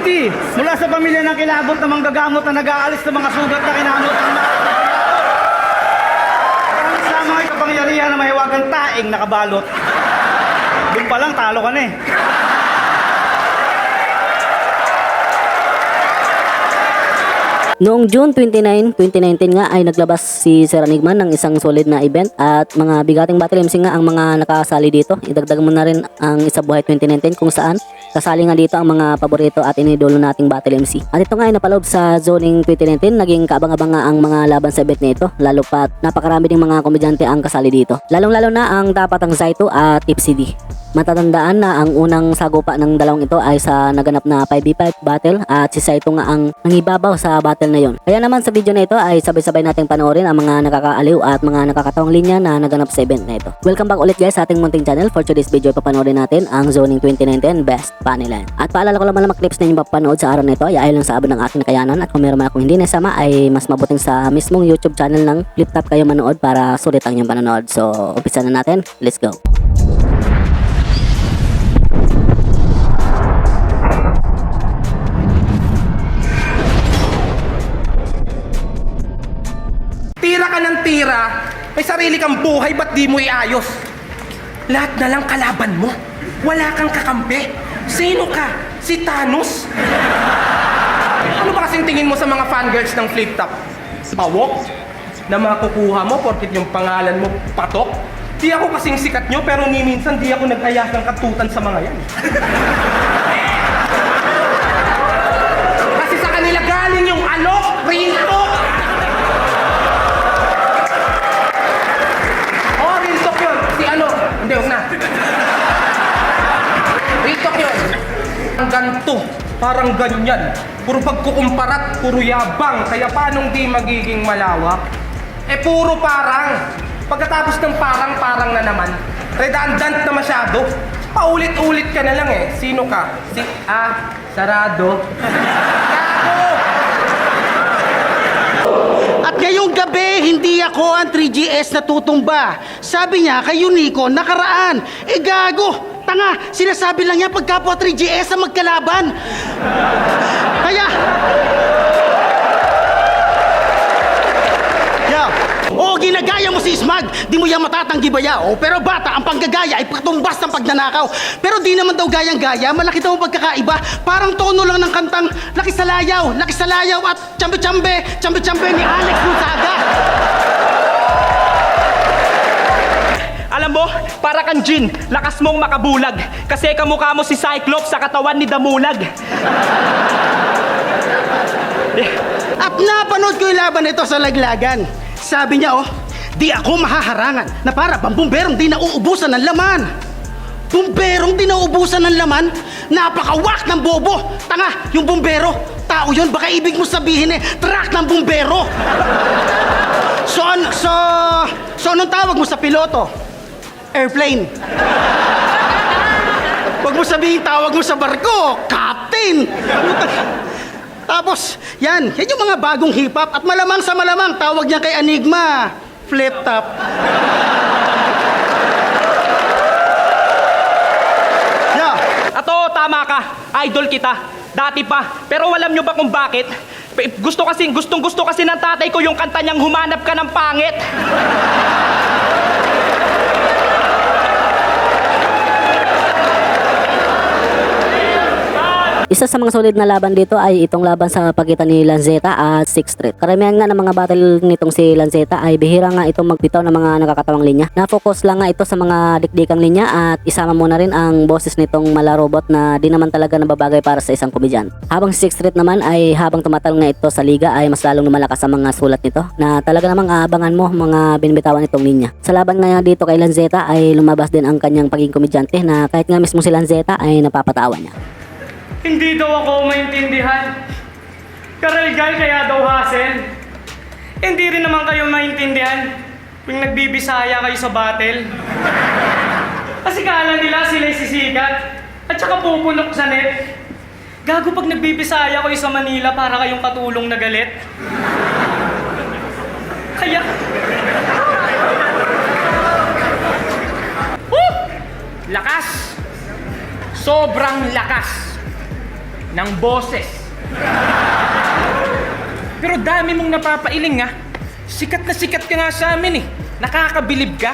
Committee mula sa pamilya ng kilabot na manggagamot na nag-aalis ng mga sugat na kinamot ng mga sa mga kapangyarihan na mahiwagang taing nakabalot. Doon pa lang talo ka na eh. Noong June 29, 2019 nga ay naglabas si Sir Enigma ng isang solid na event at mga bigating battle MC nga ang mga nakasali dito. Idagdag mo na rin ang Isa Buhay 2019 kung saan kasali nga dito ang mga paborito at inidolo nating battle MC. At ito nga ay napaloob sa zoning 2019, naging kaabang-abang nga ang mga laban sa event nito, lalo pat napakarami ding mga komedyante ang kasali dito. Lalong-lalo na ang Tapatang Zaito at Tipsy D. Matatandaan na ang unang sagupa ng dalawang ito ay sa naganap na 5v5 battle at si Saito nga ang nangibabaw sa battle na yon. Kaya naman sa video na ito ay sabay-sabay nating panoorin ang mga nakakaaliw at mga nakakatawang linya na naganap sa event na ito. Welcome back ulit guys sa ating munting channel. For today's video papanoorin natin ang Zoning 2019 Best Funnyland. At paalala ko lang mga clips na inyong papanood sa araw na ito ay ayon lang sa abot ng aking nakayanan at kung meron man akong hindi nasama ay mas mabuting sa mismong YouTube channel ng Flip Top kayo manood para sulit ang inyong panonood. So umpisa na natin. Let's go! Tira ka ng tira, may sarili kang buhay, ba't di mo iayos? Lahat na lang kalaban mo. Wala kang kakampi. Sino ka? Si Thanos? Ano ba kasing tingin mo sa mga fangirls ng Flip Top? Pawok? Na makukuha mo porkit yung pangalan mo patok? Di ako kasing sikat nyo, pero ni minsan di ako nag-ayas ng katutan sa mga yan. Kasi sa kanila galing yung alok, rinto. Hindi, huwag na. Ritok yun. Ang ganito, parang ganyan. Puro pagkukumparat, puro yabang. Kaya paanong di magiging malawak? Eh, puro parang. Pagkatapos ng parang na naman. Redundant na masyado. Paulit-ulit ka na lang eh. Sino ka? Si Sarado. Gago! At ngayong gabi, hindi ako ang 3GS na tutumba. Sabi niya kay Unico nakaraan. Eh gago, tanga, sinasabi lang niya pagkapwa 3GS ang magkalaban. Kaya... Oo, ginagaya mo si Ismag, di mo yan matatanggi ba ya? O, pero bata, ang panggagaya ay patumbas ng pagnanakaw. Pero di naman daw gayang-gaya, malaki daw ang pagkakaiba. Parang tono lang ng kantang Lakisalayaw at Chambe-chambe ni Alex Gonzaga. Alam mo, para kang Jin, lakas mong makabulag. Kasi kamukha mo si Cyclops sa katawan ni Damulag. At napanood ko yung laban nito sa laglagan. Sabi niya, di ako mahaharangan na para bang bumberong di nauubusan ng laman. Bumberong di nauubusan ng laman? Napakawak ng bobo! Tanga, yung bumbero, tao yun, baka ibig mo sabihin truck ng bumbero. So anong tawag mo sa piloto? Airplane. Huwag mo sabihin tawag mo sa barko, captain. Tapos, yan yung mga bagong hip-hop at malamang sa malamang tawag niya kay Enigma, Flip Top. Yeah. Ato, tama ka. Idol kita. Dati pa. Pero alam nyo ba kung bakit? Gustong gusto kasi ng tatay ko yung kanta niyang Humanap Ka ng Pangit. Isa sa mga solid na laban dito ay itong laban sa pagitan ni Lanzetta at Sixth Street. Karamihan nga ng mga battle nitong si Lanzetta ay bihira nga itong magbitaw ng mga nakakatawang linya. Na-focus lang nga ito sa mga dikdikang linya at isama mo na rin ang boses nitong malarobot na di naman talaga nababagay para sa isang komedyan. Habang si Sixth Street naman ay habang tumatal nga ito sa liga ay mas lalong lumalakas ang mga sulat nito na talaga namang aabangan mo mga binbitawan itong linya. Sa laban nga dito kay Lanzetta ay lumabas din ang kanyang pagiging komedyante na kahit nga mismo si Lanzetta ay napapatawa niya. Hindi daw ako maintindihan. Karalgal kaya daw hassle. Hindi rin naman kayo maintindihan kung nagbibisaya kayo sa battle. Kasi kala nila sila'y sisikat at saka pupunok sa net. Gago pag nagbibisaya kayo sa Manila para kayong katulong na galit. Kaya... Lakas! Sobrang lakas! ng boses. Pero dami mong napapailing ha. Sikat na sikat ka nga sa amin eh. Nakakabilib ka.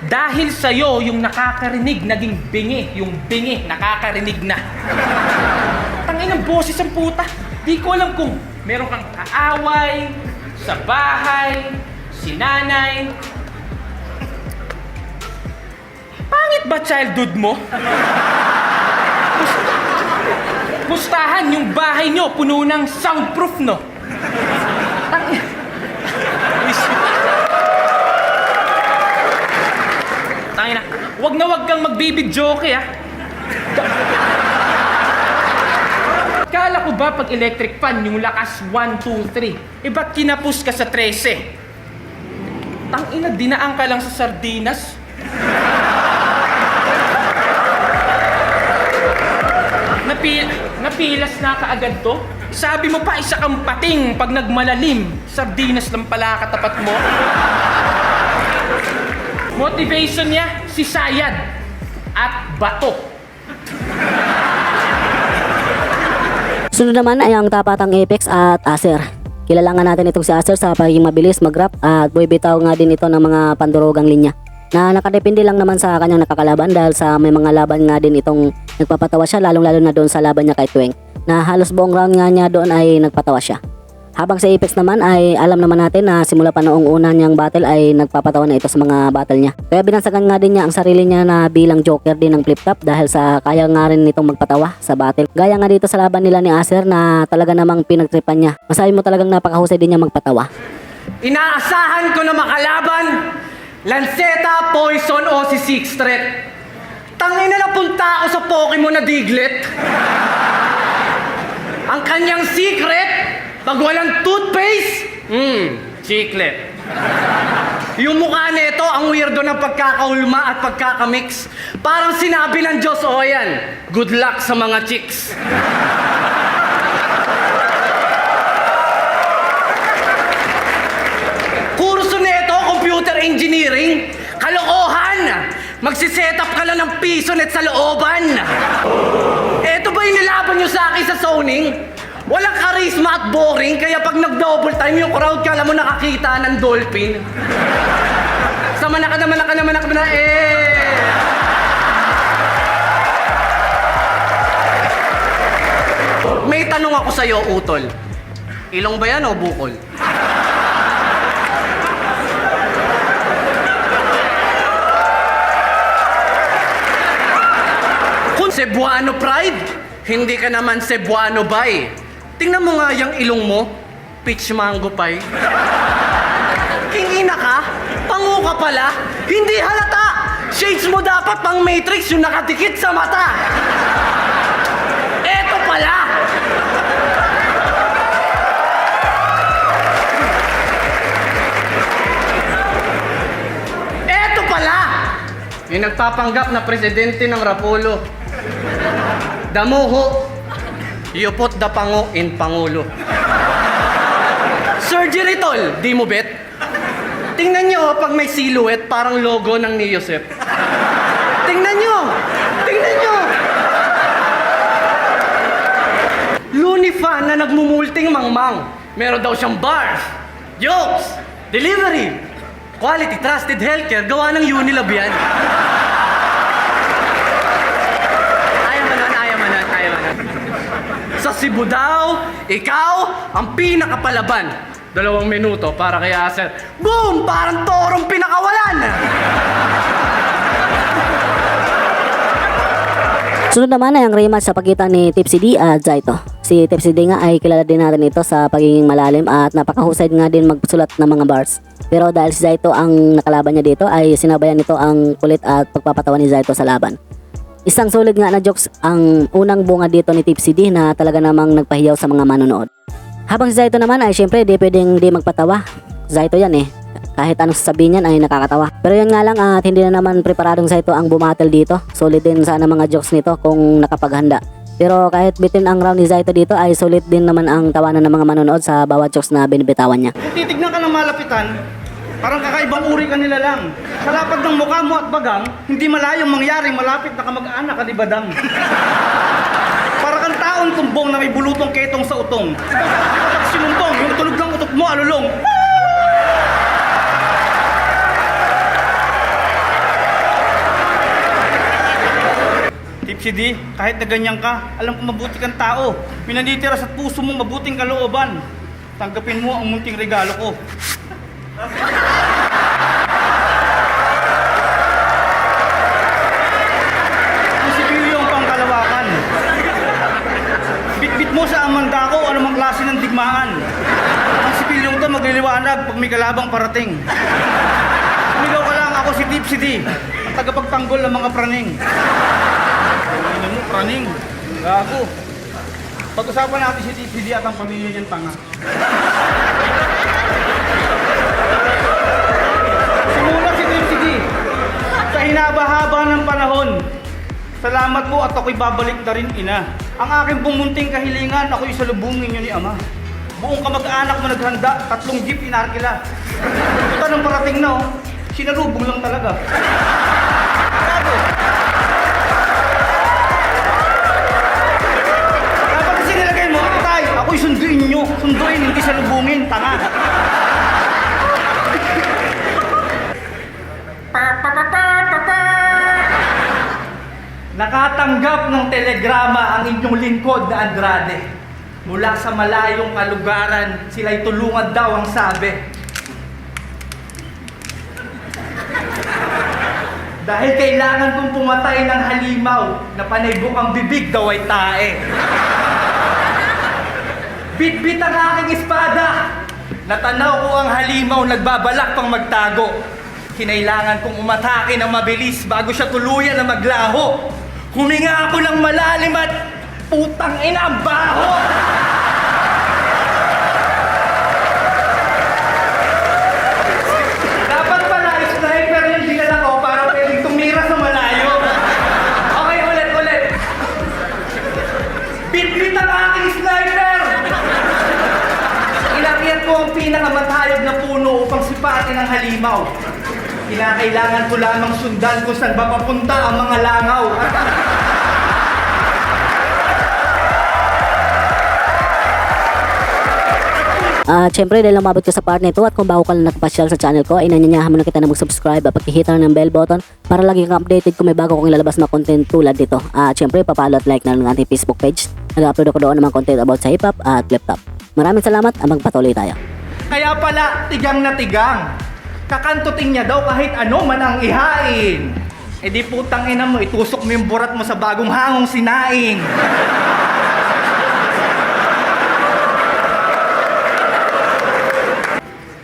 Dahil sa'yo, yung nakakarinig naging bingi. Yung bingi, nakakarinig na. Tangin ng boses ang puta. Di ko alam kung meron kang kaaway, sa bahay, si nanay. Pangit ba childhood mo? Pustahan, yung bahay nyo puno ng soundproof, no? Tangina, wag kang magbibidyoke, ha? Kala ko ba pag electric fan, yung lakas 1, 2, 3, ba't kinapus ka sa 13? Tangina, dinaan ka lang sa sardinas. Napilas na kaagad to? Sabi mo pa, isa kang pating pag nagmalalim. Sardinas lang pala katapat mo. Motivation niya, si Sayad at Bato. Sunod naman ay ang tapatang Apex at Acer. Kilala nga natin itong si Acer sa pagiging mabilis mag-rap at buibitaw nga din ito ng mga pandurugang linya na nakadepende lang naman sa kanyang nakakalaban dahil sa may mga laban nga din itong nagpapatawa siya lalong-lalo na doon sa laban niya kay Tweng na halos buong round nga niya doon ay nagpatawa siya. Habang sa Apex naman ay alam naman natin na simula pa noong una niyang battle ay nagpapatawa na ito sa mga battle niya. Kaya binansagan nga din niya ang sarili niya na bilang joker din ng flip top dahil sa kaya nga rin nitong magpatawa sa battle. Gaya nga dito sa laban nila ni Acer na talaga namang pinagtripan niya. Masabi mo talagang napakahusay din niya magpatawa. Inaasahan ko na makalaban, Lanceta, Poison o si Six Threat. Tangina na punta ako sa Pokemon na Diglett. Ang kanyang secret, pag walang toothpaste, chiclet. Yung mukha nito, ang weirdo ng pagkakaulma at pagkakamix. Parang sinabi ng Diyos, o yan, good luck sa mga chicks. Kurso nito, computer engineering, kalokohan. Magsiset up ka lang ng pisonet sa looban. Eto ba yung nilaban nyo sa akin sa zoning? Walang charisma at boring, kaya pag nag-double time yung crowd, kala mo nakakita ng dolphin. Sama na ka naman May tanong ako sa'yo, Utol. Ilong ba yan o bukol? Kung Cebuano pride, hindi ka naman Cebuano bay. Tingnan mo nga yung ilong mo, peach mango pie. Kingina ka? Pangu ka pala? Hindi halata! Shades mo dapat pang Matrix yung nakadikit sa mata. Eto pala! Eto pala! Yung nagpapanggap na presidente ng Rapolo. Damuho. You put the pango in Pangulo. Surgery tol, di mo bet? Tingnan nyo pag may silhouette, parang logo ng ni Josep. Tingnan nyo! Tingnan nyo! Looney fan na nagmumulting mangmang. Meron daw siyang bars, jokes, delivery, quality, trusted healthcare, gawa ng Unilab yan. Sa Cebu daw, ikaw ang pinakapalaban. 2 minuto para kay Acer. Boom! Parang torong pinakawalan! Sunod naman ay ang rematch sa pagitan ni Tipsy D at Zaito. Si Tipsy D nga ay kilala din natin ito sa pagiging malalim at napakahusay nga din magsulat ng mga bars. Pero dahil si Zaito ang nakalaban niya dito ay sinabayan nito ang kulit at pagpapatawa ni Zaito sa laban. Isang solid nga na jokes ang unang bunga dito ni Tipsy D na talaga namang nagpahiyaw sa mga manonood. Habang si Zaito naman ay syempre di pwedeng di magpatawa. Zaito yan eh. Kahit anong sasabihin yan ay nakakatawa. Pero yan nga lang at hindi na naman preparadong Zaito ang bumatel dito. Solid din sana mga jokes nito kung nakapaghanda. Pero kahit bitin ang round ni Zaito dito ay solid din naman ang tawanan ng mga manonood sa bawat jokes na binibitawan niya. Kung titignan ka ng malapitan, parang kakaibang uri ka nila lang. Sa lapad ng mukha mo at bagang, hindi malayong mangyaring malapit na kamag-anak ka ni Badang. Para kang taon tumbong na may bulutong ketong sa utong. Kapag sinumpong, yung tulog ng utok mo, alulong. Tipsy D, kahit na ganyan ka, alam ko mabuti kang tao. May nanditira sa puso mong mabuting kalooban. Tanggapin mo ang munting regalo ko. Ang sibilyo ang pangkalawakan. Bitbit mo sa amanda ko anumang klase ng digmaan. Ang sibilyong to magliliwanag pag may kalabang parating. Umigaw ka lang, ako si Tipsy D, ang tagapagtanggol ng mga praning. Ano mo, praning? Gago. Pag-usapan natin si Tipsy D at ang pamilya niyang tanga. Simulat si Tipsy D. Sa hinaba-haba ng panahon, salamat po at ako'y babalik na rin, ina. Ang aking pumunting kahilingan, ako'y salubungin niyo ni Ama. Buong kamag-anak mo naghanda, 3 jeep inarkila. Ito nang parating na, oh. Sinarubong lang talaga. Gago. Dapat kasi nilagay mo, tay, ako'y sunduin nyo. Sunduin, hindi salubungin, tanga. Nakatanggap ng telegrama ang inyong lingkod na Andrade. Mula sa malayong kalugaran, sila'y tulungan daw ang sabi. Dahil kailangan kong pumatay ng halimaw na panaybok ang bibig daw ay tae. Bitbit ang aking espada. Natanaw ko ang halimaw nagbabalak pang magtago. Kinailangan kong umatake ng mabilis bago siya tuluyan na maglaho. Huminga ako ng malalim at putang ina ang baho! Dapat pala sniper yung dinala ko para pwedeng tumira sa malayo. Okay, ulit. Bitbit ang aking sniper! Inakyat ko ang pinakamatayog na puno upang sipatin ang halimaw. Kinakailangan ko lamang sundan kung saan ba papunta ang mga langaw. Siyempre dahil umabot ka sa part nito at kung bago ka lang nakapasyal sa channel ko ay nanyanyahan mo na kita na mag-subscribe at pagkihita ng bell button para lagi kang updated kung may bago kong ilalabas na content tulad dito. Siyempre papalo at like na ng ating Facebook page. Nag-upload ako doon ng mga content about sa hip-hop at flip-top. Maraming salamat at magpatuloy tayo. Kaya pala, tigang na tigang. Kakantutin niya daw kahit ano man ang ihain. E di putang ina mo, itusok mo yung burat mo sa bagong hangong sinaing.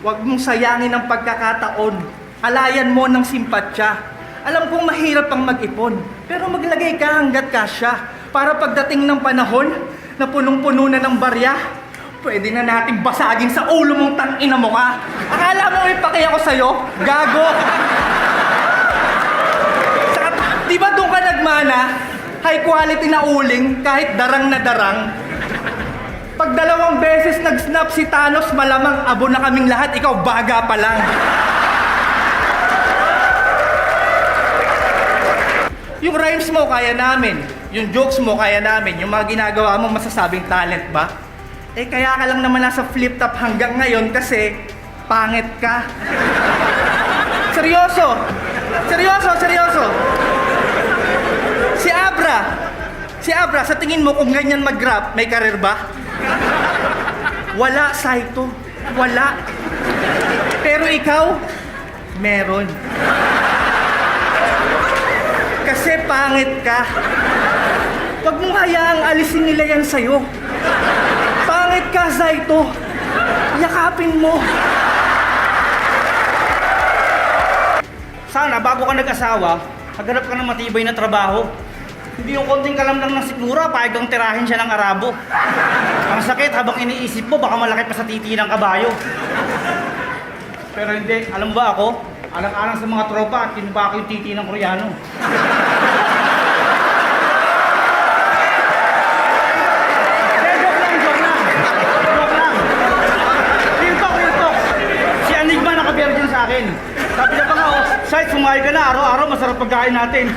Huwag mong sayangin ang pagkakataon. Alayan mo ng simpatsya. Alam kong mahirap pang mag-ipon, pero maglagay ka hanggat kasya. Para pagdating ng panahon na punong-puno na ng barya, pwede na nating basagin sa ulo mong tangina mo ka. Akala mo ipaki ako sa'yo? Gago! Saka, di ba doon ka nagmana? High quality na uling, kahit darang na darang. Pag 2 beses nag-snap si Thanos, malamang abo na kaming lahat, ikaw baga pa lang. Yung rhymes mo, kaya namin. Yung jokes mo, kaya namin. Yung mga ginagawa mo, masasabing talent ba? Eh, kaya ka lang naman nasa flip-top hanggang ngayon kasi pangit ka. Seryoso! Si Abra, sa tingin mo kung ganyan mag-rap, may karir ba? Wala, Saito. Wala. Pero ikaw, meron. Kasi pangit ka. Huwag mong hayaang alisin nila yan sa'yo. Pangit ka, Saito. Yakapin mo. Sana, bago ka nag-asawa, maghanap ka ng matibay na trabaho. Hindi yung konting kalamlang ng sikmura, pahig kang tirahin siya ng Arabo. Ang sakit habang iniisip mo, baka malaki pa sa titi ng kabayo. Pero hindi, alam ba ako? Alang-alang sa mga tropa, kinuba ko yung titi ng Koreano. Joke lang. Real talk. Si Enigma nakabergen sa akin. Sabi niya pa nga, Sight, sumahay ka na, araw-araw masarap pagkain natin.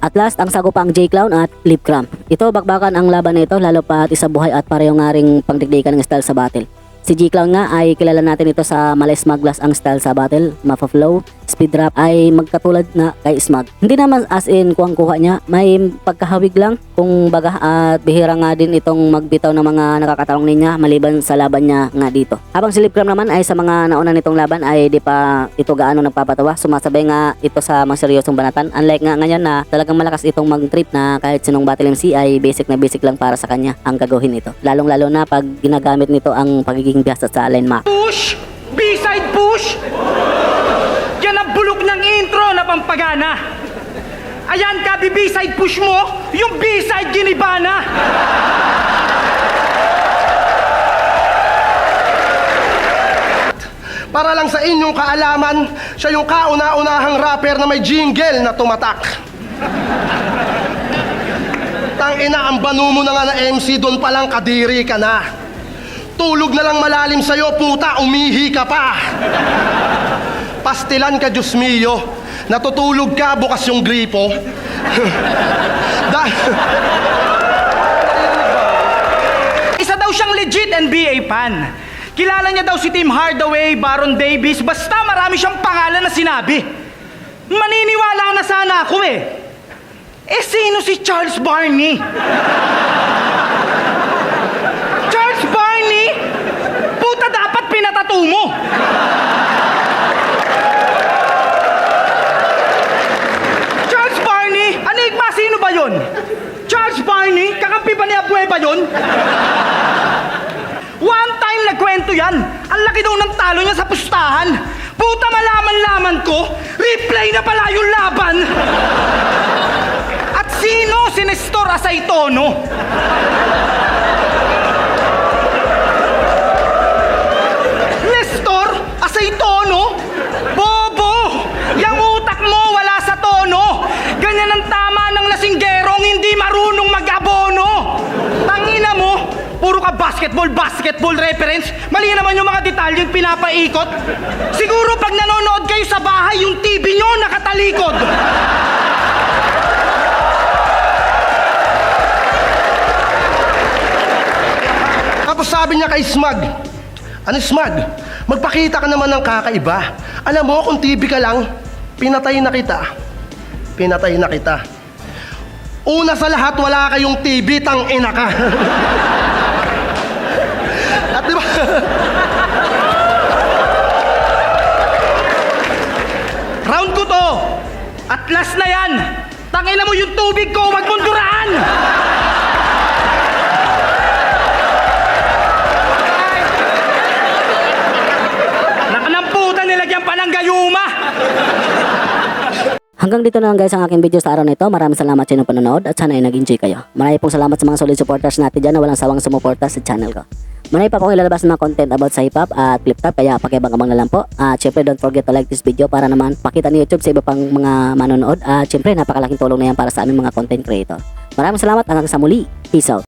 At last, ang sagupang J-Clown at Lip Cramp. Ito, bakbakan ang laban na ito, lalo pa at isa buhay at pareho nga ring pangdigdikan ng style sa battle. Si J-Clown nga ay kilala natin ito sa Malay Smugglers ang style sa battle, Mapa Flow, Speed Drop ay magkatulad na kay Smug. Hindi naman as in kuha niya, may pagkahawig lang kung baga at bihira nga din itong magbitaw ng mga nakakatawang niya maliban sa laban niya nga dito. Habang si Lip Cramp naman ay sa mga nauna nitong laban ay di pa ito gaano nagpapatawa, sumasabay nga ito sa mga seryosong banatan. Unlike nga ngayon na talagang malakas itong mag-trip na kahit sinong battle MC ay basic na basic lang para sa kanya ang gagawin nito. Lalong lalo na pag ginagamit nito ang pagiging biyasa sa line map. Push! B-side push! Yan ang bulok ng intro na pampagana. Ayan ka, B-side push mo, yung B-side ginibana. Para lang sa inyong kaalaman, siya yung kauna-unahang rapper na may jingle na tumatak. Tangina, ang banu mo na nga na MC, doon palang kadiri ka na. Tulog na lang malalim sa'yo, puta, umihi ka pa. Pastilan ka, Diyos mio. Natutulog ka, bukas yung gripo. Isa daw siyang legit NBA fan. Kilala niya daw si Tim Hardaway, Baron Davis, basta marami siyang pangalan na sinabi. Maniniwala na sana ako eh. Eh sino si Charles Barney? Charles Barney? Puta, dapat pinatato mo. Charles Barney? Enigma, sino ba yun? Charles Barney? Kakampi ba ni Abueva yun? One time nagkwento yan. Ang laki daw ng talo niya sa pustahan. Puta, malaman-laman ko, replay na pala yung laban. At sino si Nestor Asaytono? Nestor Asaytono? Bobo! Yang utak mo wala sa tono. Ganyan ang tama ng lasinggerong hindi marunong mag-abono. Tangina mo, puro ka basketball reference. Mali naman yung mga detalyeng pinapaikot. Siguro pag nanonood kayo sa bahay, yung TV nyo nakatalikod. Tapos sabi niya kay Smug, ano Smug, magpakita ka naman ng kakaiba. Alam mo, kung TV ka lang, pinatay na kita. Pinatay na kita. Una sa lahat, wala kayong TV, tang-ina ka. At diba? Round ko to. At last na yan. Tangina mo yung tubig ko, wag mong duraan. Nakanamputan, nilagyan pa ng gayuma. Hanggang dito na lang guys ang aking video sa araw na ito. Maraming salamat sa inyong panonood at sana ay nag-enjoy kayo. Maraming pong salamat sa mga solid supporters natin dyan na walang sawang sumuporta sa channel ko. Marami pa akong ilalabas ng mga content about sa hip-hop at flip-top, kaya pakibang-abang na lang po. At syempre don't forget to like this video para naman pakita ni YouTube sa iba pang mga manonood. At syempre napakalaking tulong na yan para sa aming mga content creator. Maraming salamat, hanggang sa muli. Peace out.